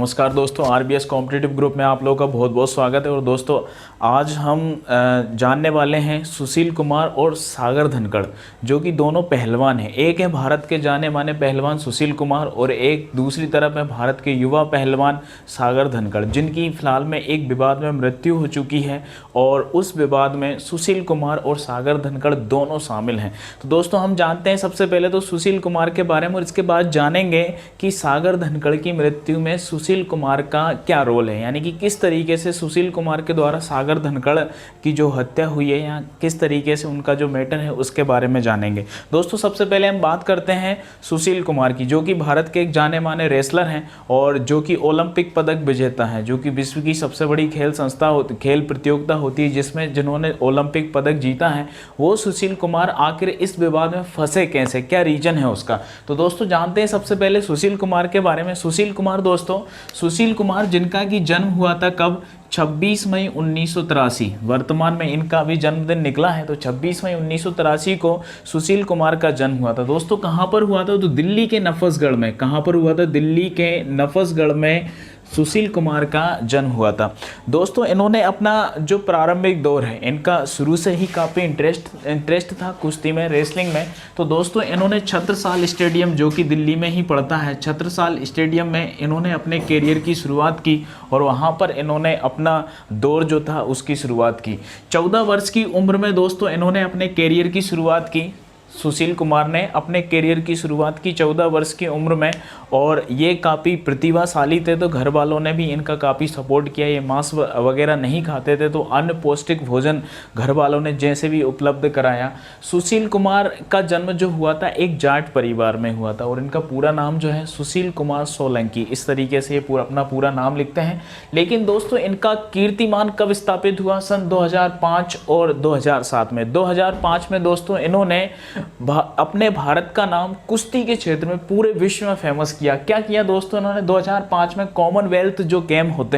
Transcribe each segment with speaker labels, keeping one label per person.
Speaker 1: नमस्कार दोस्तों, RBS competitive group में आप लोगों का बहुत बहुत स्वागत है। और दोस्तों आज हम जानने वाले हैं सुशील कुमार और सागर धनखड़, जो कि दोनों पहलवान हैं। एक है भारत के जाने माने पहलवान सुशील कुमार और एक दूसरी तरफ है भारत के युवा पहलवान सागर धनखड़, जिनकी फिलहाल में एक विवाद में मृत्यु हो चुकी है और उस विवाद में सुशील कुमार और सागर धनखड़ दोनों शामिल हैं। तो दोस्तों हम जानते हैं सबसे पहले तो सुशील कुमार के बारे में और इसके बाद जानेंगे कि सागर धनखड़ की मृत्यु में सुशील कुमार का क्या रोल है, यानी कि किस तरीके से सुशील कुमार के द्वारा सागर धनखड़ की जो हत्या हुई है या किस तरीके से उनका जो मैटर है उसके बारे में जानेंगे। दोस्तों सबसे पहले हम बात करते हैं सुशील कुमार की, जो कि भारत के एक जाने माने रेसलर हैं और जो कि ओलंपिक पदक विजेता हैं, जो कि विश्व की सबसे बड़ी खेल प्रतियोगिता होती है जिन्होंने ओलंपिक पदक जीता है। वो सुशील कुमार आखिर इस विवाद में फंसे कैसे, क्या रीजन है उसका, तो दोस्तों जानते हैं सबसे पहले सुशील कुमार के बारे में। सुशील कुमार दोस्तों, सुशील कुमार जिनका कि जन्म हुआ था कब, 26 मई 1983, वर्तमान में इनका भी जन्मदिन निकला है, तो 26 मई 1983 को सुशील कुमार का जन्म हुआ था। दोस्तों कहाँ पर हुआ था, तो दिल्ली के नफसगढ़ में। कहाँ पर हुआ था, दिल्ली के नफसगढ़ में सुशील कुमार का जन्म हुआ था। दोस्तों इन्होंने अपना जो प्रारंभिक दौर है, इनका शुरू से ही काफ़ी इंटरेस्ट था कुश्ती में, रेसलिंग में। तो दोस्तों इन्होंने छत्रसाल स्टेडियम, जो कि दिल्ली में ही पड़ता है, छत्रसाल स्टेडियम में इन्होंने अपने करियर की शुरुआत की और वहाँ पर इन्होंने अपना दौर जो था उसकी शुरुआत की। 14 वर्ष की उम्र में दोस्तों इन्होंने अपने करियर की शुरुआत की। सुशील कुमार ने अपने करियर की शुरुआत की 14 वर्ष की उम्र में और ये काफ़ी प्रतिभाशाली थे, तो घर वालों ने भी इनका काफ़ी सपोर्ट किया। ये मांस वगैरह नहीं खाते थे, तो अन्य पौष्टिक भोजन घर वालों ने जैसे भी उपलब्ध कराया। सुशील कुमार का जन्म जो हुआ था एक जाट परिवार में हुआ था और इनका पूरा नाम जो है सुशील कुमार सोलंकी, इस तरीके से ये अपना पूरा नाम लिखते हैं। लेकिन दोस्तों इनका कीर्तिमान कब स्थापित हुआ, सन 2005 और 2007 में। 2005 में दोस्तों इन्होंने अपने भारत का नाम कुश्ती के क्षेत्र में पूरे विश्व में फेमस किया। क्या किया दोस्तों इन्होंने, 2005 में कॉमनवेल्थ जो गेम होते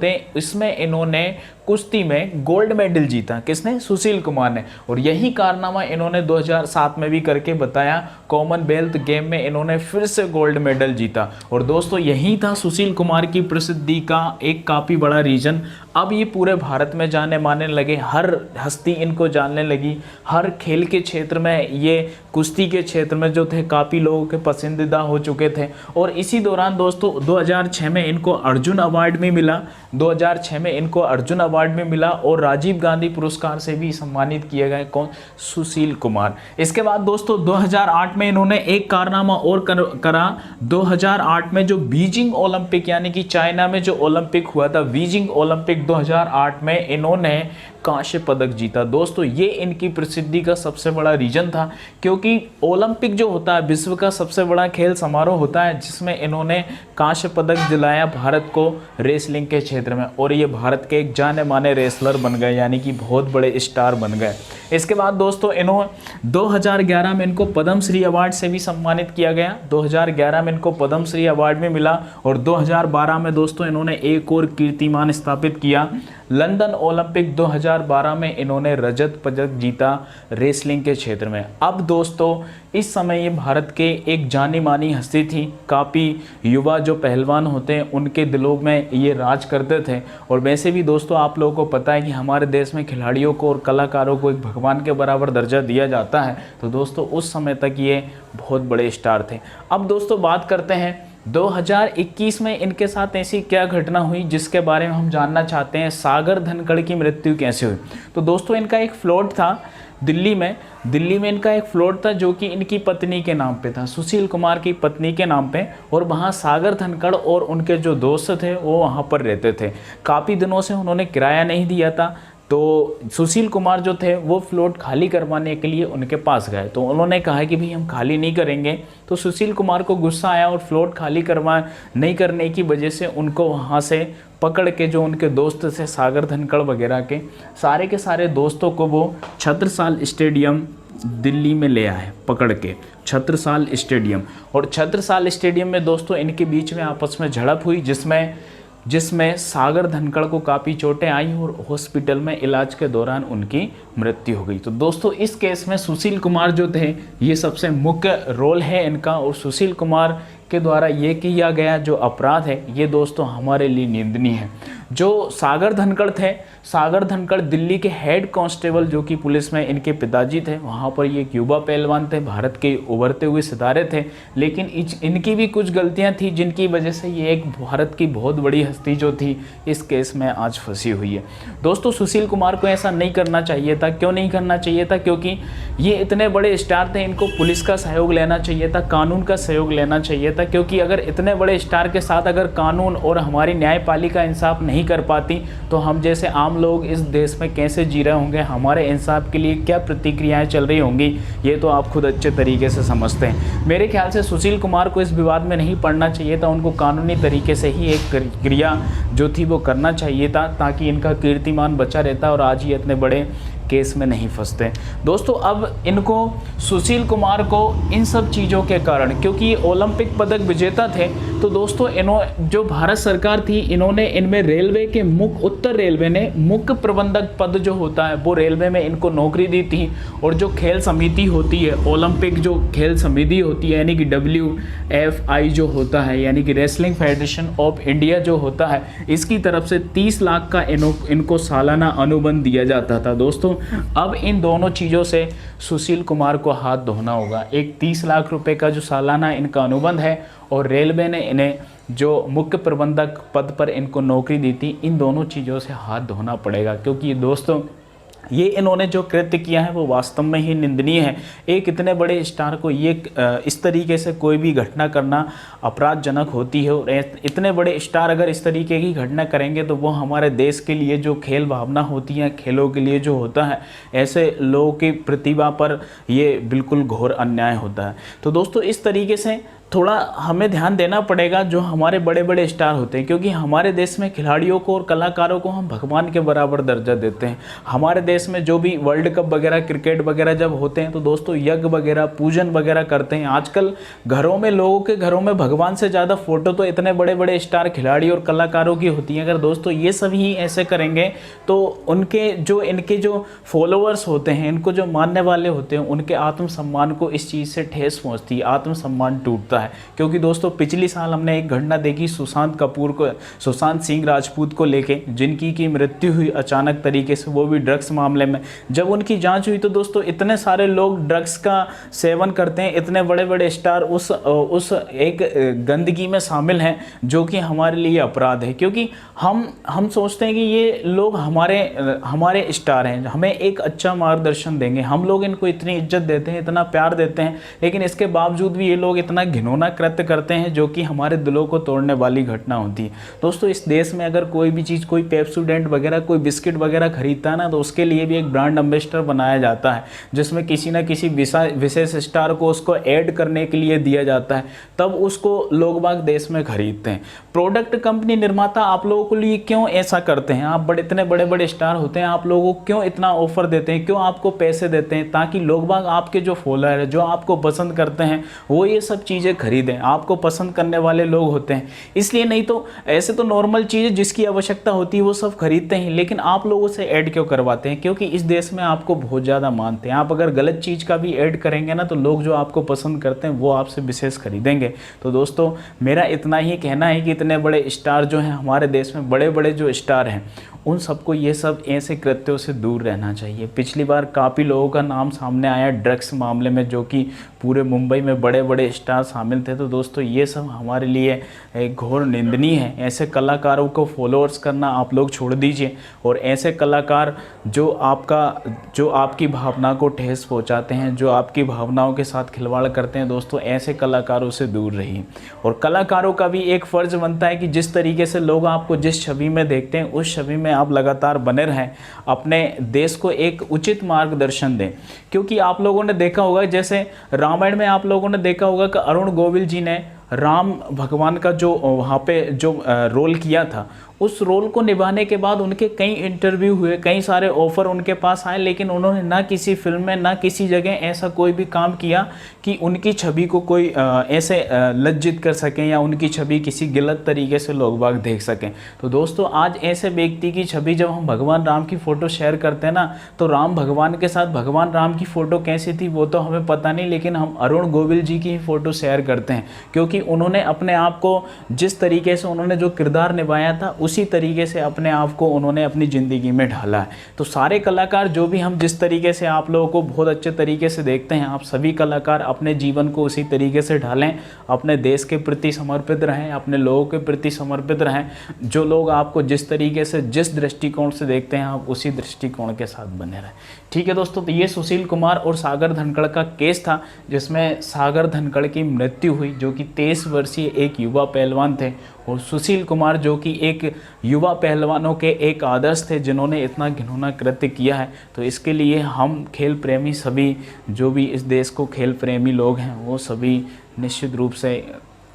Speaker 1: हैं, इसमें इन्होंने कुश्ती में गोल्ड मेडल जीता। किसने, सुशील कुमार ने। और यही कारनामा इन्होंने 2007 में भी करके बताया, कॉमनवेल्थ गेम में इन्होंने फिर से गोल्ड मेडल जीता। और दोस्तों यही था सुशील कुमार की प्रसिद्धि का एक काफ़ी बड़ा रीजन। अब ये पूरे भारत में जाने माने लगे, हर हस्ती इनको जानने लगी। हर खेल के क्षेत्र में, ये कुश्ती के क्षेत्र में जो थे काफ़ी लोगों के पसंदीदा हो चुके थे। और इसी दौरान दोस्तों 2006 में इनको अर्जुन अवार्ड भी मिला। 2006 में इनको अर्जुन अवार्ड में मिला और राजीव गांधी पुरस्कार से भी सम्मानित किए गए। कौन, सुशील कुमार। इसके बाद दोस्तों 2008 में इन्होंने एक कारनामा और करा। 2008 में जो बीजिंग ओलंपिक, यानी कि चाइना में जो ओलंपिक हुआ था, बीजिंग ओलंपिक 2008 में इन्होंने कांस्य पदक जीता। दोस्तों ये इनकी प्रसिद्धि का सबसे बड़ा रीजन था, क्योंकि ओलंपिक जो होता है विश्व का सबसे बड़ा खेल समारोह होता है, जिसमें इन्होंने कांस्य पदक दिलाया भारत को रेसलिंग के क्षेत्र में। और ये भारत के एक जाने माने रेसलर बन गए, यानी कि बहुत बड़े स्टार बन गए। इसके बाद दोस्तों इन्होंने 2011 में इनको पद्मश्री अवार्ड से भी सम्मानित किया गया। 2011 में इनको पद्मश्री अवार्ड भी मिला और 2012 में दोस्तों इन्होंने एक और कीर्तिमान स्थापित किया। लंदन ओलंपिक 2012 में इन्होंने रजत पदक जीता रेसलिंग के क्षेत्र में। अब दोस्तों इस समय ये भारत के एक जानी मानी हस्ती थी। काफ़ी युवा जो पहलवान होते हैं उनके दिलों में ये राज करते थे। और वैसे भी दोस्तों आप लोगों को पता है कि हमारे देश में खिलाड़ियों को और कलाकारों को एक भगवान के बराबर दर्जा दिया जाता है। तो दोस्तों उस समय तक ये बहुत बड़े स्टार थे। अब दोस्तों बात करते हैं 2021 में इनके साथ ऐसी क्या घटना हुई जिसके बारे में हम जानना चाहते हैं। सागर धनखड़ की मृत्यु कैसे हुई, तो दोस्तों इनका एक फ्लैट था दिल्ली में इनका एक फ्लैट था जो कि इनकी पत्नी के नाम पे था, सुशील कुमार की पत्नी के नाम पे। और वहाँ सागर धनखड़ और उनके जो दोस्त थे वो वहाँ पर रहते थे। काफ़ी दिनों से उन्होंने किराया नहीं दिया था, तो सुशील कुमार जो थे वो फ्लैट खाली करवाने के लिए उनके पास गए। तो उन्होंने कहा कि भाई हम खाली नहीं करेंगे। तो सुशील कुमार को गुस्सा आया और फ्लैट खाली नहीं करने की वजह से उनको वहाँ से पकड़ के, जो उनके दोस्त थे सागर धनखड़ वगैरह के सारे दोस्तों को वो छत्रसाल स्टेडियम दिल्ली में ले आए पकड़ के, छत्रसाल स्टेडियम। और छत्रसाल स्टेडियम में दोस्तों इनके बीच में आपस में झड़प हुई, जिसमें सागर धनखड़ को काफ़ी चोटें आई और हॉस्पिटल में इलाज के दौरान उनकी मृत्यु हो गई। तो दोस्तों इस केस में सुशील कुमार जो थे ये सबसे मुख्य रोल है इनका। और सुशील कुमार के द्वारा ये किया गया जो अपराध है ये दोस्तों हमारे लिए निंदनीय है। जो सागर धनखड़ थे, सागर धनखड़ दिल्ली के हेड कांस्टेबल जो कि पुलिस में इनके पिताजी थे, वहाँ पर ये युवा पहलवान थे, भारत के उभरते हुए सितारे थे, लेकिन इनकी भी कुछ गलतियाँ थी जिनकी वजह से ये एक भारत की बहुत बड़ी हस्ती जो थी इस केस में आज फंसी हुई है। दोस्तों सुशील कुमार को ऐसा नहीं करना चाहिए था। क्यों नहीं करना चाहिए था? क्योंकि ये इतने बड़े स्टार थे, इनको पुलिस का सहयोग लेना चाहिए था, कानून का सहयोग लेना चाहिए था, क्योंकि अगर इतने बड़े स्टार के साथ अगर कानून और हमारी न्यायपालिका इंसाफ नहीं कर पाती तो हम जैसे आम लोग इस देश में कैसे जी रहे होंगे, हमारे इंसाफ के लिए क्या प्रतिक्रियाएं चल रही होंगी, ये तो आप खुद अच्छे तरीके से समझते हैं। मेरे ख्याल से सुशील कुमार को इस विवाद में नहीं पड़ना चाहिए था, उनको कानूनी तरीके से ही एक क्रिया जो थी वो करना चाहिए था, ताकि इनका कीर्तिमान बचा रहता और आज ये इतने बड़े केस में नहीं फंसते। दोस्तों अब इनको सुशील कुमार को इन सब चीज़ों के कारण, क्योंकि ये ओलंपिक पदक विजेता थे, तो दोस्तों जो भारत सरकार थी इन्होंने इनमें रेलवे के उत्तर रेलवे ने मुख्य प्रबंधक पद जो होता है वो रेलवे में इनको नौकरी दी थी। और जो खेल समिति होती है, ओलंपिक जो खेल समिति होती है यानी कि WFI जो होता है यानी कि रेसलिंग फेडरेशन ऑफ इंडिया जो होता है, इसकी तरफ से 30 लाख का इनको सालाना अनुबंध दिया जाता था। दोस्तों अब इन दोनों चीज़ों से सुशील कुमार को हाथ धोना होगा। एक 30 लाख रुपए का जो सालाना इनका अनुबंध है और रेलवे ने इन्हें जो मुख्य प्रबंधक पद पर इनको नौकरी दी थी, इन दोनों चीज़ों से हाथ धोना पड़ेगा, क्योंकि दोस्तों ये इन्होंने जो कृत्य किया है वो वास्तव में ही निंदनीय है। एक इतने बड़े स्टार को ये इस तरीके से कोई भी घटना करना अपराधजनक होती है, और इतने बड़े स्टार अगर इस तरीके की घटना करेंगे तो वो हमारे देश के लिए जो खेल भावना होती है, खेलों के लिए जो होता है, ऐसे लोगों की प्रतिभा पर ये बिल्कुल घोर अन्याय होता है। तो दोस्तों इस तरीके से थोड़ा हमें ध्यान देना पड़ेगा जो हमारे बड़े बड़े स्टार होते हैं, क्योंकि हमारे देश में खिलाड़ियों को और कलाकारों को हम भगवान के बराबर दर्जा देते हैं। हमारे देश में जो भी वर्ल्ड कप वगैरह, क्रिकेट वगैरह जब होते हैं तो दोस्तों यज्ञ वगैरह, पूजन वगैरह करते हैं। आजकल घरों में, लोगों के घरों में भगवान से ज़्यादा फोटो तो इतने बड़े बड़े स्टार खिलाड़ी और कलाकारों की होती हैं। अगर दोस्तों ये सभी ऐसे करेंगे तो इनके जो फॉलोअर्स होते हैं, इनको जो मानने वाले होते हैं, उनके आत्मसम्मान को इस चीज़ से ठेस पहुँचती है, आत्मसम्मान टूटता है। क्योंकि दोस्तों पिछली साल हमने एक घटना देखी सुशांत सिंह राजपूत को लेके, जिनकी की मृत्यु हुई अचानक तरीके से, वो भी ड्रग्स मामले में। जब उनकी जांच हुई तो दोस्तों इतने सारे लोग ड्रग्स का सेवन करते हैं, इतने बड़े बड़े स्टार उस एक गंदगी में शामिल हैं जो कि हमारे लिए अपराध है। क्योंकि हम सोचते हैं कि ये लोग हमारे स्टार हैं, हमें एक अच्छा मार्गदर्शन देंगे, हम लोग इनको इतनी इज्जत देते हैं, इतना प्यार देते हैं, लेकिन इसके बावजूद भी ये लोग इतना घिनौना कृत्य करते हैं जो कि हमारे दिलों को तोड़ने वाली घटना होती है। दोस्तों इस देश में अगर कोई भी चीज़, कोई पेप्सोडेंट वगैरह, कोई बिस्किट वगैरह खरीदता है ना, तो उसके लिए भी एक ब्रांड एम्बेसडर बनाया जाता है, जिसमें किसी ना किसी विशेष स्टार को उसको ऐड करने के लिए दिया जाता है, तब उसको लोग बाग देश में खरीदते हैं। प्रोडक्ट कंपनी, निर्माता आप लोगों के लिए क्यों ऐसा करते हैं? आप इतने बड़े बड़े स्टार होते हैं, आप लोगों को क्यों इतना ऑफर देते हैं, क्यों आपको पैसे देते हैं? ताकि लोग बाग, आपके जो फॉलोअर है, जो आपको पसंद करते हैं, वो ये सब चीज़ें खरीदें। आपको पसंद करने वाले लोग होते हैं, इसलिए। नहीं तो ऐसे तो नॉर्मल चीज़ें जिसकी आवश्यकता होती है वो सब खरीदते हैं, लेकिन आप लोगों से ऐड क्यों करवाते हैं? क्योंकि इस देश में आपको बहुत ज़्यादा मानते हैं। आप अगर गलत चीज़ का भी ऐड करेंगे ना, तो लोग जो आपको पसंद करते हैं वो आपसे विशेष खरीदेंगे। तो दोस्तों मेरा इतना ही कहना है कि इतने बड़े स्टार जो हैं हमारे देश में, बड़े बड़े जो स्टार हैं, उन सबको ये सब ऐसे कृत्यों से दूर रहना चाहिए। पिछली बार काफ़ी लोगों का नाम सामने आया ड्रग्स मामले में, जो कि पूरे मुंबई में बड़े बड़े स्टार शामिल थे। तो दोस्तों ये सब हमारे लिए एक घोर निंदनीय है। ऐसे कलाकारों को फॉलोअर्स करना आप लोग छोड़ दीजिए, और ऐसे कलाकार जो आपकी भावना को ठेस पहुंचाते हैं, जो आपकी भावनाओं के साथ खिलवाड़ करते हैं, दोस्तों ऐसे कलाकारों से दूर रहिए। और कलाकारों का भी एक फ़र्ज़ बनता है कि जिस तरीके से लोग आपको जिस छवि में देखते हैं, उस छवि में आप लगातार बने रहें, अपने देश को एक उचित मार्गदर्शन दें। क्योंकि आप लोगों ने देखा होगा, जैसे रामायण में आप लोगों ने देखा होगा कि अरुण गोविल जी ने राम भगवान का जो वहाँ पे जो रोल किया था, उस रोल को निभाने के बाद उनके कई इंटरव्यू हुए, कई सारे ऑफर उनके पास आए, लेकिन उन्होंने ना किसी फिल्म में ना किसी जगह ऐसा कोई भी काम किया कि उनकी छवि को कोई ऐसे लज्जित कर सकें या उनकी छवि किसी गलत तरीके से लोग बाग देख सकें। तो दोस्तों आज ऐसे व्यक्ति की छवि जब हम भगवान राम की फ़ोटो शेयर करते हैं ना, तो राम भगवान के साथ भगवान राम की फ़ोटो कैसी थी वो तो हमें पता नहीं, लेकिन हम अरुण गोविल जी की ही फ़ोटो शेयर करते हैं, क्योंकि उन्होंने अपने आप को जिस तरीके से उन्होंने जो किरदार निभाया था उसी तरीके से अपने आप को उन्होंने अपनी ज़िंदगी में ढाला है। तो सारे कलाकार जो भी हम जिस तरीके से आप लोगों को बहुत अच्छे तरीके से देखते हैं, आप सभी कलाकार अपने जीवन को उसी तरीके से ढालें, अपने देश के प्रति समर्पित रहें, अपने लोगों के प्रति समर्पित रहें। जो लोग आपको जिस तरीके से जिस दृष्टिकोण से देखते हैं आप उसी दृष्टिकोण के साथ बने रहें। ठीक है दोस्तों, तो ये सुशील कुमार और सागर धनखड़ का केस था जिसमें सागर धनखड़ की मृत्यु हुई, जो कि 23 वर्षीय एक युवा पहलवान थे, और सुशील कुमार जो कि एक युवा पहलवानों के एक आदर्श थे जिन्होंने इतना घिनौना कृत्य किया है। तो इसके लिए हम खेल प्रेमी सभी जो भी इस देश को खेल प्रेमी लोग हैं वो सभी निश्चित रूप से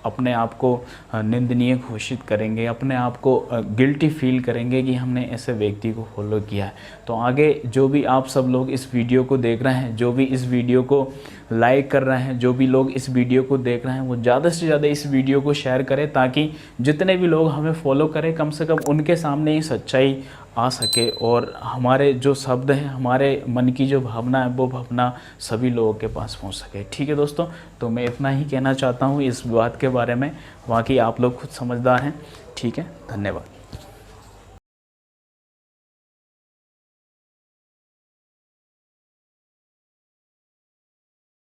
Speaker 1: अपने आप को निंदनीय घोषित करेंगे, अपने आप को गिल्टी फील करेंगे कि हमने ऐसे व्यक्ति को फॉलो किया है। तो आगे जो भी आप सब लोग इस वीडियो को देख रहे हैं, जो भी इस वीडियो को लाइक कर रहे हैं, जो भी लोग इस वीडियो को देख रहे हैं, वो ज़्यादा से ज़्यादा इस वीडियो को शेयर करें ताकि जितने भी लोग हमें फॉलो करें कम से कम उनके सामने ही सच्चाई आ सके और हमारे जो शब्द हैं, हमारे मन की जो भावना है वो भावना सभी लोगों के पास पहुंच सके। ठीक है दोस्तों, तो मैं इतना ही कहना चाहता हूं इस बात के बारे में, बाकी आप लोग खुद समझदार हैं। ठीक है, धन्यवाद।